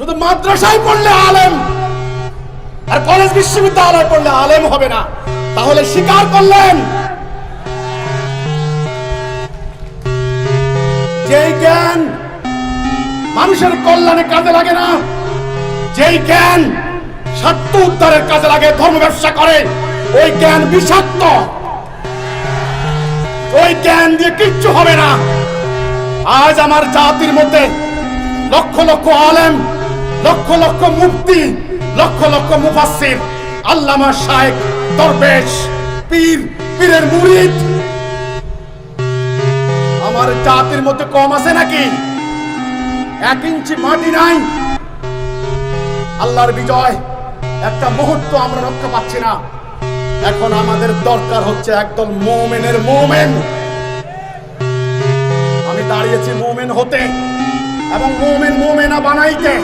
শুধু মাদ্রাসায় পড়লে আলেম আর কলেজ বিশ্ববিদ্যালয়ে পড়লে আলেম হবে না। তাহলে স্বীকার করলেন যেই জ্ঞান মানুষের কল্যাণে কাজে লাগে না, যেই জ্ঞান স্বার্থ উদ্ধারের কাজে লাগে, ধর্ম ব্যবসা করে, ওই জ্ঞান বিষাক্ত। ওই জ্ঞান দিয়ে কিচ্ছু হবে না। আজ আমার জাতির মধ্যে লক্ষ লক্ষ আলেম, লক্ষ লক্ষ মুফতি, লক্ষ লক্ষ মুফাসসির, আল্লামা, শায়েখ, দরবেশ, পীর, পীরের মুরিদ আমার জাতির মধ্যে কম আছে নাকি? 1 ইঞ্চি মাটি নাই। আল্লাহর বিজয়, একটা মুহূর্ত আমরা রক্ষা পাচ্ছি না। এখন আমাদের দরকার হচ্ছে একদল মুমিনের মুমিন। আমি দাঁড়িয়েছি মুমিন হতে এবং মুমিন মুমিনা বানাইতে।